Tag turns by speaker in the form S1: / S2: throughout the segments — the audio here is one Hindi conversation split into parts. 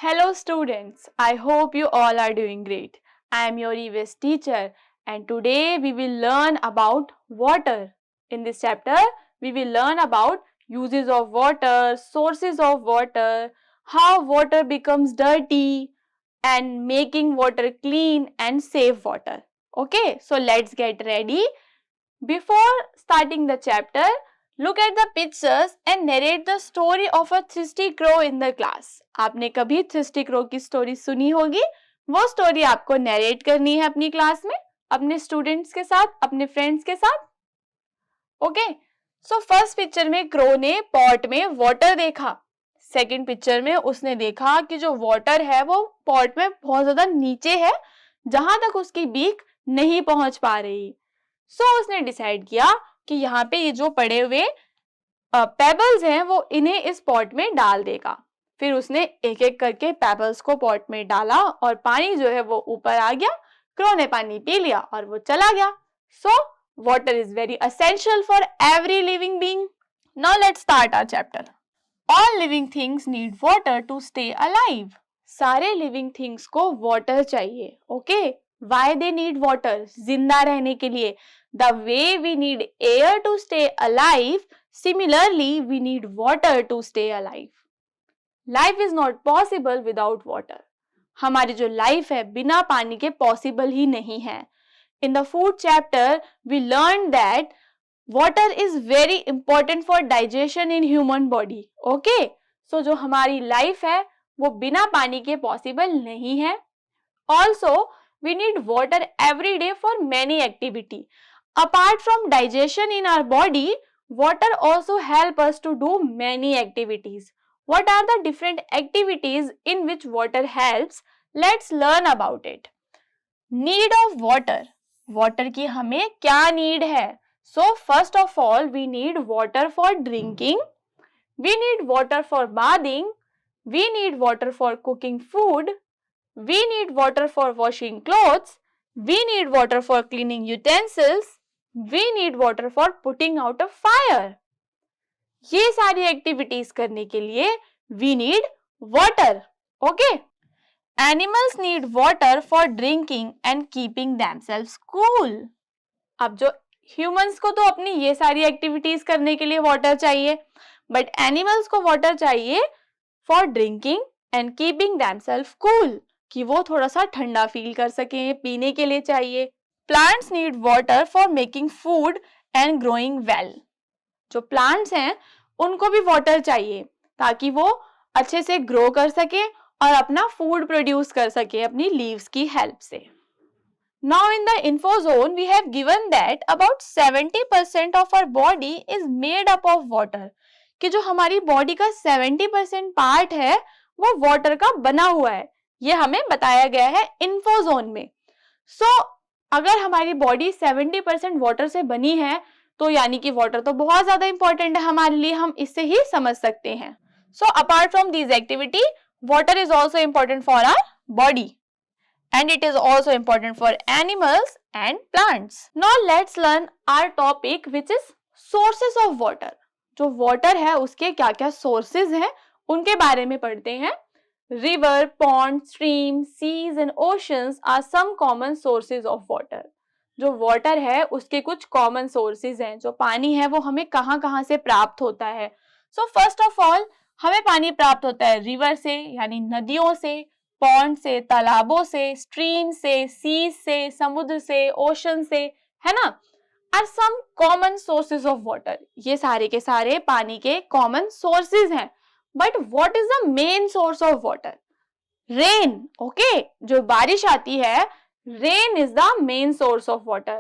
S1: Hello students, I hope you all are doing great. I am your EVS teacher and today we will learn about water. In this chapter, we will learn about uses of water, sources of water, how water becomes dirty and making water clean and safe water. Okay, so let's get ready. Before starting the chapter, look at the pictures and narrate the story of a thirsty crow in the class. आपने कभी thirsty crow की स्टोरी सुनी होगी? वो स्टोरी आपको नरेट करनी है अपनी क्लास में, अपने स्टूडेंट्स के साथ, अपने फ्रेंड्स के साथ. ओके, सो फर्स्ट पिक्चर में क्रो ने पॉट में वाटर देखा. सेकंड पिक्चर में उसने देखा कि जो वाटर है वो पॉट में बहुत ज्यादा नीचे है, जहां तक उसकी बीक नहीं पहुंच पा रही. उसने डिसाइड किया कि यहाँ पे ये जो पड़े हुए पेबल्स हैं वो इन्हें इस पॉट में डाल देगा. फिर उसने एक एक करके पेबल्स को पॉट में डाला और पानी जो है वो ऊपर आ गया. क्रो ने पानी पी लिया और वो चला गया. Water is very essential for every living being. Now let's start our chapter. All living things need water to stay alive. सारे लिविंग थिंग्स को वाटर चाहिए. Okay, why they need water? जिंदा रहने के लिए. The way we need air to stay alive, similarly we need water to stay alive. Life is not possible without water. हमारी जो लाइफ है बिना पानी के पॉसिबल ही नहीं है. In the food chapter, we learned that water is very important for digestion in human body. Okay? So जो हमारी लाइफ है वो बिना पानी के पॉसिबल नहीं है. Also, we need water every day for many activity. Apart from digestion in our body, water also help us to do many activities. What are the different activities in which water helps? Let's learn about it. Need of water. Water की हमें क्या need है? So first of all, we need water for drinking. We need water for bathing. We need water for cooking food. We need water for washing clothes. We need water for cleaning utensils. We need water for putting out a fire. ये सारी एक्टिविटीज करने के लिए we need water. Okay? Animals need water for drinking and keeping themselves cool. अब जो humans को तो अपनी ये सारी एक्टिविटीज करने के लिए वाटर चाहिए, बट एनिमल्स को वाटर चाहिए for drinking and keeping themselves cool, कि वो थोड़ा सा ठंडा फील कर सकें, पीने के लिए चाहिए. Plants need water for making food and growing well. जो plants हैं उनको भी water चाहिए ताकि वो अच्छे से grow कर सके और अपना food produce कर सके अपनी leaves की help से. Now in the info zone we have given that about 70% of our body is made up of water. कि जो हमारी body का 70% part है वो water का बना हुआ है. ये हमें बताया गया है info zone में. अगर हमारी बॉडी 70% वाटर से बनी है तो यानी कि वाटर तो बहुत ज्यादा इंपॉर्टेंट है हमारे लिए, हम इससे ही समझ सकते हैं. So apart from this activity, water is also important for our body and it is also important for animals and plants. Now let's learn our topic which is sources of water. जो वाटर है उसके क्या क्या सोर्सेज हैं उनके बारे में पढ़ते हैं. River, ponds, streams, seas and oceans are some common sources of water. जो water है उसके कुछ common sources हैं. जो पानी है वो हमें कहाँ से प्राप्त होता है. So first of all, हमें पानी प्राप्त होता है river से यानी नदियों से, pond से तालाबों से, stream से, seas से समुद्र से, ocean से, है ना, are some common sources of water. ये सारे के सारे पानी के common sources हैं. But what is the main source of water? Rain. Okay, जो बारिश आती है, rain is the main source of water.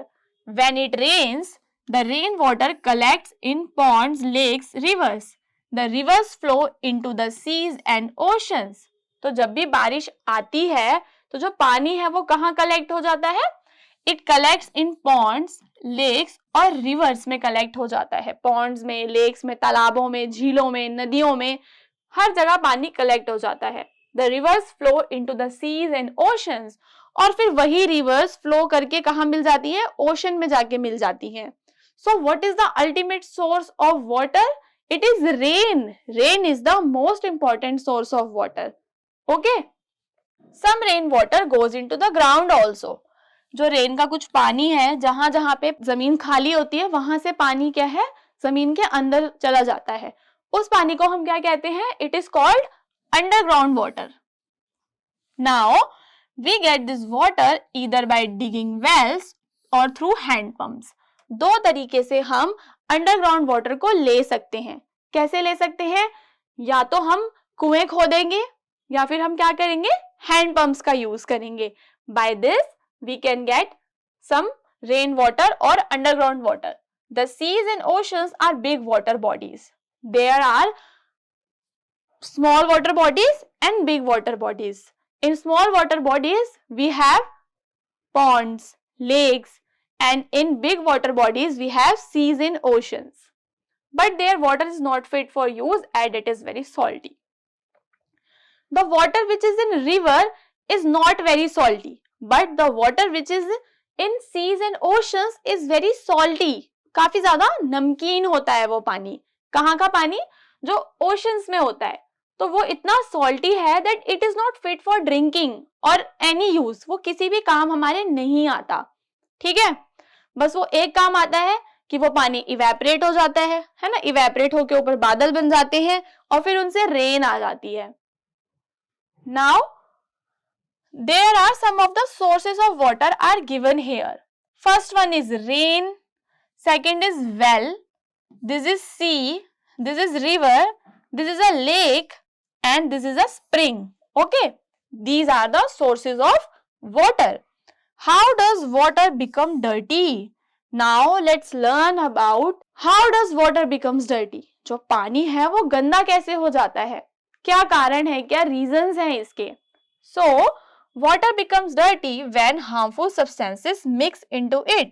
S1: When it rains, the rain water collects in ponds, lakes, rivers. The rivers flow into the seas and oceans. तो जब भी बारिश आती है तो जो पानी है वो कहाँ कलेक्ट हो जाता है? It collects in ponds, lakes और rivers में कलेक्ट हो जाता है. ponds में, lakes में, तालाबों में, झीलों में, नदियों में, हर जगह पानी कलेक्ट हो जाता है. The rivers flow into the seas and oceans. और फिर वही rivers flow करके कहाँ मिल जाती है? ओशन में जाके मिल जाती हैं. So what is the ultimate source of water? It is rain. Rain is the most important source of water. Okay, some rain water goes into the ground also. जो रेन का कुछ पानी है, जहां जहां पे जमीन खाली होती है वहां से पानी क्या है, जमीन के अंदर चला जाता है, उस पानी को हम क्या कहते हैं, it is called underground water. Now we get this water either by digging wells और थ्रू हैंड पंप्स। दो तरीके से हम अंडरग्राउंड वाटर को ले सकते हैं। कैसे ले सकते हैं, या तो हम कुएं खोदेंगे या फिर हम क्या करेंगे, हैंड पंप्स का यूज करेंगे। By this we can get some rain water or underground water. The seas and oceans are big water bodies. There are small water bodies and big water bodies. In small water bodies, we have ponds, lakes, and in big water bodies, we have seas and oceans. But their water is not fit for use and it is very salty. The water which is in river is not very salty. But the water which is in seas and oceans is very salty. काफी ज्यादा नमकीन होता है वो पानी। कहाँ का पानी, जो ओशंस में होता है, तो वो इतना सॉल्टी है that it is not fit for drinking और एनी यूज। वो किसी भी काम हमारे नहीं आता। ठीक है, बस वो एक काम आता है कि वो पानी इवेपोरेट हो जाता है ना, इवेपोरेट होके ऊपर बादल बन जाते हैं और फिर उनसे रेन आ जाती है। Now there are some of the sources of water are given here. First one is rain, second is well, this is sea, this is river, this is a lake and this is a spring. Okay, these are the sources of water. How does water become dirty? Now let's learn about how does water becomes dirty. जो पानी है वो गंदा कैसे हो जाता है, क्या कारण है, क्या रीजंस हैं इसके। So water becomes dirty when harmful substances mix into it.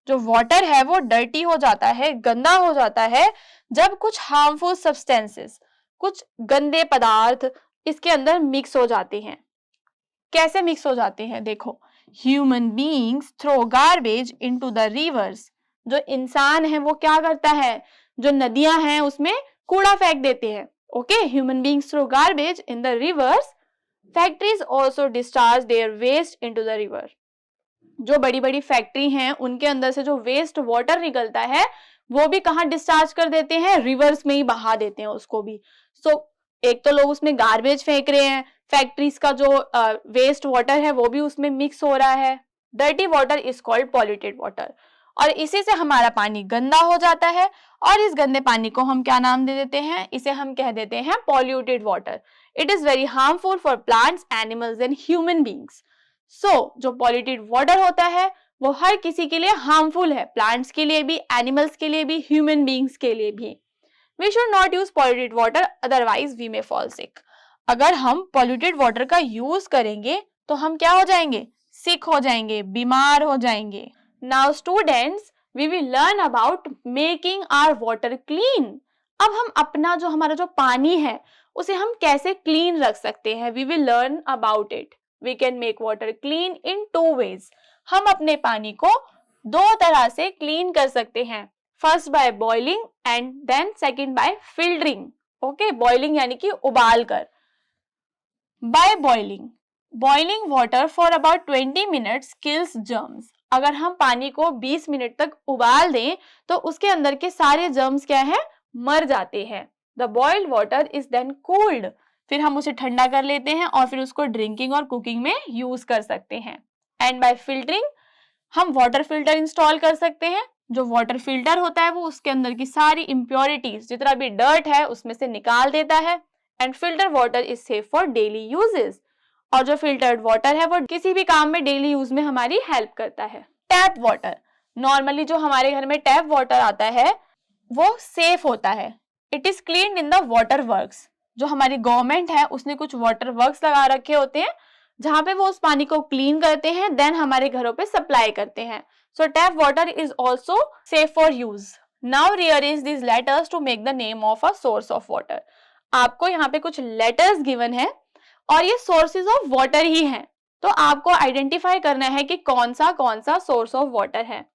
S1: जो water है वो dirty हो जाता है, गंदा हो जाता है जब कुछ harmful substances, कुछ गंदे पदार्थ इसके अंदर मिक्स हो जाते हैं। कैसे मिक्स हो जाते हैं, देखो, human beings throw garbage into the rivers. जो इंसान है वो क्या करता है, जो नदियां हैं उसमें कूड़ा फेंक देते हैं। Okay, human beings throw garbage in the rivers. Factories also discharge their waste into the river. जो बड़ी बड़ी फैक्ट्री हैं उनके अंदर से जो वेस्ट वाटर निकलता है वो भी कहाँ डिस्चार्ज कर देते हैं, रिवर्स में ही बहा देते हैं उसको भी। एक तो लोग उसमें गार्बेज फेंक रहे हैं, फैक्ट्रीज का जो वेस्ट वाटर है वो भी उसमें मिक्स हो रहा है। Dirty water is called polluted water, और इसी से हमारा पानी गंदा हो जाता है और इस गंदे पानी को हम क्या नाम दे देते हैं, इसे हम कह देते हैं polluted water. It is very harmful for plants, animals and human beings. जो पॉल्यूटेड वाटर होता है वो हर किसी के लिए हार्मफुल है, प्लांट्स के लिए भी, एनिमल्स के लिए भी, ह्यूमन बींग्स के लिए भी। We should not use polluted water, otherwise we may fall sick. अगर हम पॉल्यूटेड वाटर का यूज करेंगे तो हम क्या हो जाएंगे, सिक हो जाएंगे, बीमार हो जाएंगे। Now students, we will learn about making our water clean. अब हम अपना जो हमारा जो पानी है उसे हम कैसे क्लीन रख सकते हैं, we will learn about it. We can make water clean in two ways. हम अपने पानी को दो तरह से क्लीन कर सकते हैं, first by boiling and then second by filtering. Okay, boiling यानी कि उबाल कर। By boiling, boiling water for about 20 minutes kills germs. अगर हम पानी को 20 मिनट तक उबाल दें तो उसके अंदर के सारे जर्म्स क्या है, मर जाते हैं। The boiled water is then cooled, फिर हम उसे ठंडा कर लेते हैं और फिर उसको ड्रिंकिंग और कुकिंग में यूज कर सकते हैं। एंड बाय फिल्टरिंग, हम वाटर फिल्टर इंस्टॉल कर सकते हैं। जो वाटर फिल्टर होता है वो उसके अंदर की सारी इम्प्योरिटीज, जितना भी डर्ट है उसमें से निकाल देता है। And filter water is safe for daily uses, और जो फिल्टर्ड वाटर है वो किसी भी काम में डेली यूज में हमारी हेल्प करता है। टैप वाटर, नॉर्मली जो हमारे घर में टैप वाटर आता है वो सेफ होता है। It is cleaned in the water works. जो हमारी गवर्नमेंट है उसने कुछ वाटर वर्क्स लगा रखे होते हैं जहां पे वो उस पानी को क्लीन करते हैं, देन हमारे घरों पे सप्लाई करते हैं। So tap water is also safe for use. Now rearrange this letters to make the name of a source of water. आपको यहाँ पे कुछ लेटर्स गिवन है और ये सोर्सेज ऑफ वाटर ही हैं, तो आपको आइडेंटिफाई करना है कि कौन सा सोर्स ऑफ वाटर है।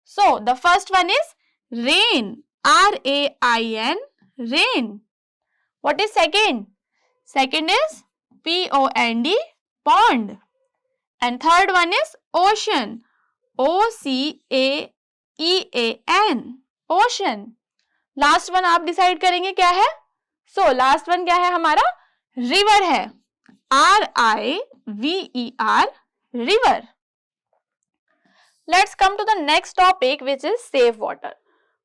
S1: So the first one is rain, RAIN, rain. What is second? Second is P-O-N-D, pond. And third one is ocean, O-C-A-E-A-N, ocean. Last one आप डिसाइड करेंगे क्या है. सो लास्ट वन क्या है हमारा, रिवर है, R-I-V-E-R, river. Let's come to the next topic which is save water.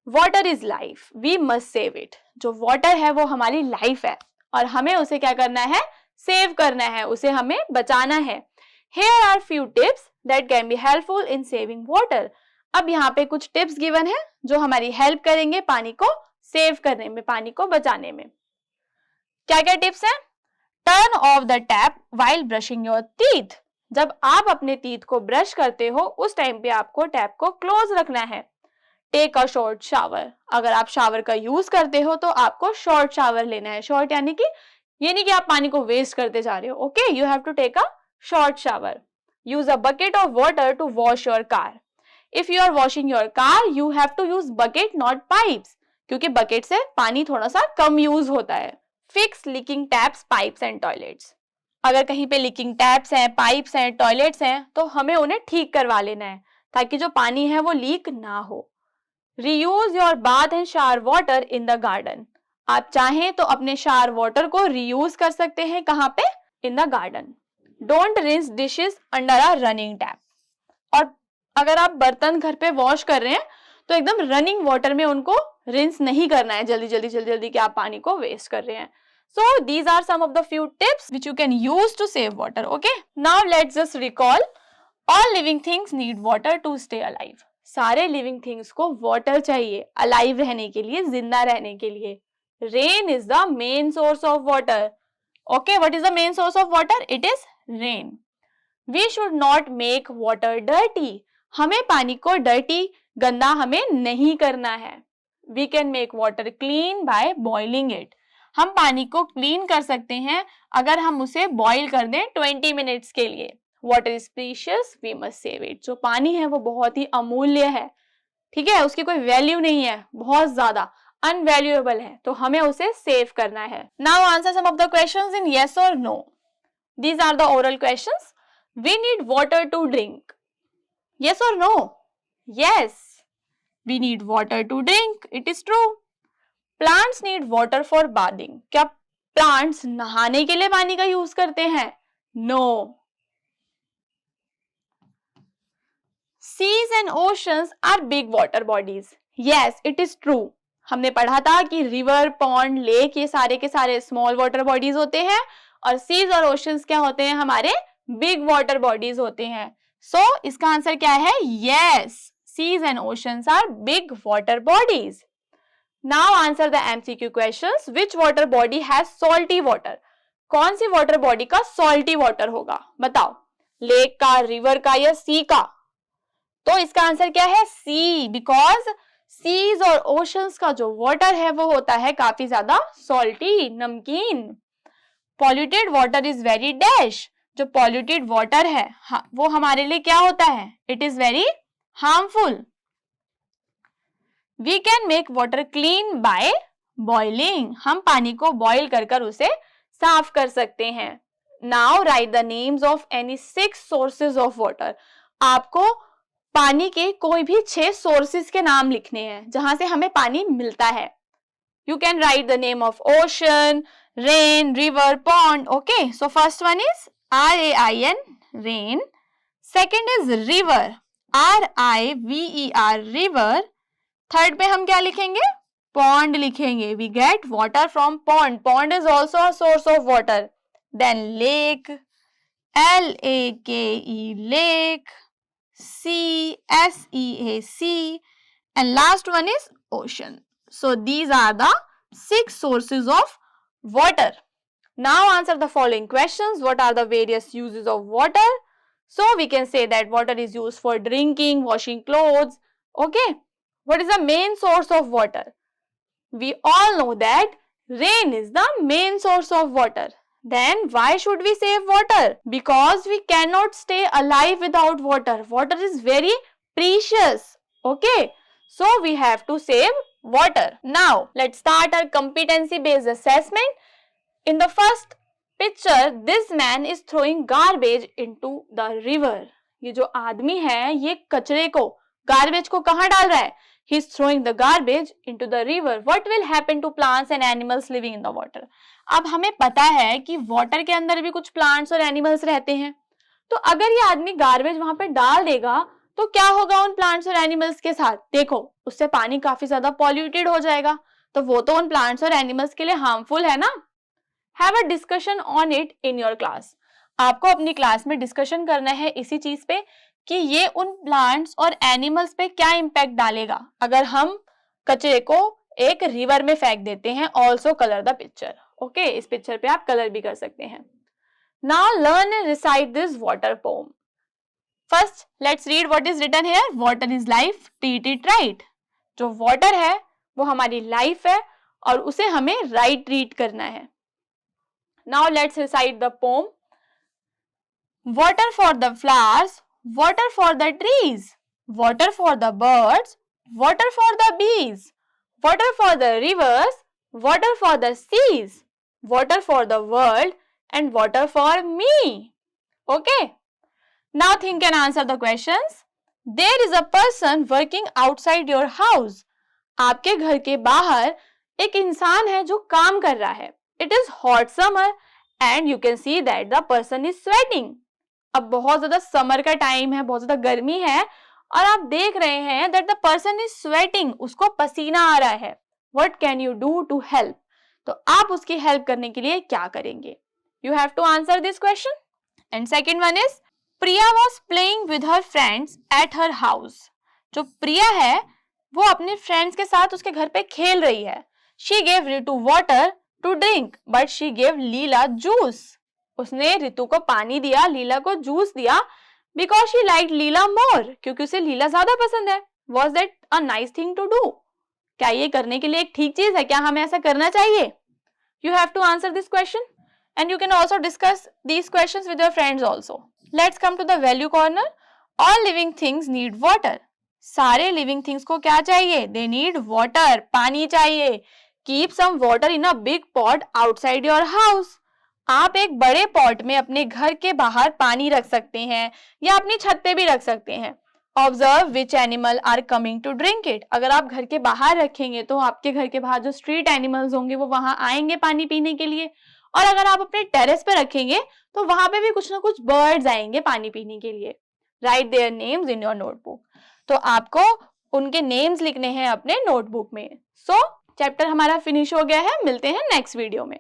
S1: Water is life. We must save it. जो water है वो हमारी life है और हमें उसे क्या करना है, सेव करना है, उसे हमें बचाना है. Here are few tips that can be helpful in saving water. अब यहाँ पे कुछ टिप्स गिवन है जो हमारी हेल्प करेंगे पानी को सेव करने में, पानी को बचाने में. क्या क्या टिप्स हैं? Turn off the tap while brushing your teeth. जब आप अपने टीथ को ब्रश करते हो उस टाइम पे आपको टैप को क्लोज रखना है. Take a short shower. अगर आप शावर का यूज करते हो तो आपको शॉर्ट शावर लेना है. शॉर्ट यानी कि ये नहीं कि आप पानी को वेस्ट करते जा रहे हो. Okay, you have to take a short shower. Use a bucket of water to wash your car. If you are washing your car you have to use bucket not pipes, क्योंकि बकेट से पानी थोड़ा सा कम यूज होता है. Fix leaking taps, pipes and toilets. अगर कहीं पे लीकिंग टैप्स हैं, पाइप्स हैं, टॉयलेट्स हैं तो हमें उन्हें ठीक करवा लेना है ताकि जो पानी है वो लीक ना हो. Reuse your bath and shower water in the garden. आप चाहें तो अपने शावर वाटर को रीयूज कर सकते हैं. कहाँ पे? In the garden. Don't rinse dishes under a running tap. और अगर आप बर्तन घर पे वॉश कर रहे हैं तो एकदम रनिंग वाटर में उनको रिंस नहीं करना है जल्दी जल्दी कि आप पानी को वेस्ट कर रहे हैं. So these are some of the few tips which you can use to save water. Okay, now let's just recall. All living things need water to stay alive. सारे living things को water चाहिए alive रहने के लिए, जिंदा रहने के लिए. Rain is the main source of water. Okay, what is the main source of water? It is rain. We should not make water dirty. हमें पानी को dirty, गंदा हमें नहीं करना है. We can make water clean by boiling it. हम पानी को क्लीन कर सकते हैं अगर हम उसे बॉईल कर दें 20 मिनट्स के लिए. Water is precious, we must save it. जो पानी है वो बहुत ही अमूल्य है, ठीक है, उसकी कोई वैल्यू नहीं है, बहुत ज्यादा अनवैल्यूएबल है, तो हमें उसे सेव करना है. Now answer some of the questions in yes or no. These are the oral questions. We need water to drink. Yes or no? Yes, we need water to drink. It is true. Plants need water for bathing. क्या plants नहाने के लिए पानी का यूज करते हैं? No. Seas and oceans are big water bodies. Yes, it is true. हमने पढ़ा था कि रिवर, पॉन्ड, लेक ये सारे के सारे स्मॉल वाटर बॉडीज होते हैं और सीज और ओशंस क्या होते हैं? हमारे बिग वाटर बॉडीज होते हैं. सो इसका आंसर क्या है? Yes, seas and oceans are big water bodies. Now answer the MCQ questions. Which water body has salty water? कौन सी वाटर बॉडी का salty water होगा? बताओ. लेक का, रिवर का या सी का? तो इसका आंसर क्या है? सी. बिकॉज सीज और ओशंस का जो वाटर है वो होता है काफी ज्यादा सॉल्टी, नमकीन. Polluted water is very dash. जो पॉल्यूटेड वाटर है वो हमारे लिए क्या होता है? It is very harmful. We can make water clean by boiling. हम पानी को बॉईल कर उसे साफ कर सकते हैं. Now write the names of any 6 sources of water. आपको पानी के कोई भी 6 sources के नाम लिखने हैं जहां से हमें पानी मिलता है. You can write the name of ocean, rain, river, pond. Okay, so first one is R-A-I-N, rain. Second is river, R-I-V-E-R, river. Third पे हम क्या लिखेंगे? पॉन्ड लिखेंगे. We get water from pond. Pond is also a source of water. Then lake, L-A-K-E, lake, C-S-E-A-C, and last one is ocean. So these are the 6 sources of water. Now answer the following questions. What are the various uses of water? So we can say that water is used for drinking, washing clothes. Okay. What is the main source of water? We all know that rain is the main source of water. Then why should we save water? Because we cannot stay alive without water. Water is very precious. Okay. So we have to save water. Now let's start our competency based assessment. In the first picture this man is throwing garbage into the river. ये जो आदमी है ये कचरे को, गार्बेज को कहाँ डाल रहा है? He is throwing the garbage into the river. What will happen to plants and animals living in the water? अब हमें पता है कि वाटर के अंदर भी कुछ प्लांट्स और एनिमल्स रहते हैं, तो अगर ये आदमी गार्बेज वहां पे डाल देगा तो क्या होगा उन प्लांट्स और एनिमल्स के साथ? देखो, उससे पानी काफी ज्यादा पॉल्यूटेड हो जाएगा, तो वो तो उन प्लांट्स और एनिमल्स के लिए हार्मफुल है ना। Have a discussion on it in your class. आपको अपनी क्लास में डिस्कशन करना है इसी चीज पे कि ये उन प्लांट्स और एनिमल्स पे क्या इम्पैक्ट डालेगा अगर हम कचरे को एक रिवर में फेंक देते हैं। Also colour the picture. Okay, इस पिक्चर पे आप कलर भी कर सकते हैं। Now learn and recite this water poem. First let's read what is written here. Water is life, treat it right. जो वाटर है वो हमारी लाइफ है और उसे हमें राइट ट्रीट करना है। Now let's recite the pome. Water for the flowers, water for the trees, water for the birds, water for the bees, water for the rivers, water for the seas, water for the world, and water for me. Okay? Now think and answer the questions. There is a person working outside your house. आपके घर के बाहर एक इंसान है जो काम कर रहा है। It is hot summer and you can see that the person is sweating. अब बहुत ज्यादा समर का टाइम है, बहुत ज्यादा गर्मी है और आप देख रहे हैं that the person is sweating, उसको पसीना आ रहा है। What can you do to help? तो आप उसकी हेल्प करने के लिए क्या करेंगे? You have to answer this question. And second one is Priya was playing with her friends at her house. जो प्रिया है वो अपने फ्रेंड्स के साथ उसके घर पे खेल रही है। She gave Ritu water to drink, but she gave Leela juice. उसने रितु को पानी दिया, लीला को जूस दिया, because she like Leela more, क्योंकि उसे लीला ज्यादा पसंद है। Was that a nice thing to do? क्या ये करने के लिए एक ठीक चीज है? क्या हमें ऐसा करना चाहिए? You have to answer this question and you can also discuss these questions with your friends also. Let's come to the value corner. All living things need water. सारे लिविंग थिंग्स को क्या चाहिए? दे नीड वाटर, पानी चाहिए। Keep some water in a big pot outside your house. आप एक बड़े पॉट में अपने घर के बाहर पानी रख सकते हैं या अपनी छत पे भी रख सकते हैं। Observe which animal are coming to drink it. अगर आप घर के बाहर रखेंगे तो आपके घर के बाहर जो स्ट्रीट एनिमल्स होंगे वो वहां आएंगे पानी पीने के लिए, और अगर आप अपने टेरेस पे रखेंगे तो वहां पे भी कुछ ना कुछ बर्ड्स आएंगे पानी पीने के लिए। Right their names in your notebook. तो आपको उनके नेम्स लिखने हैं अपने नोटबुक में। सो चैप्टर हमारा फिनिश हो गया है। मिलते हैं नेक्स्ट वीडियो में।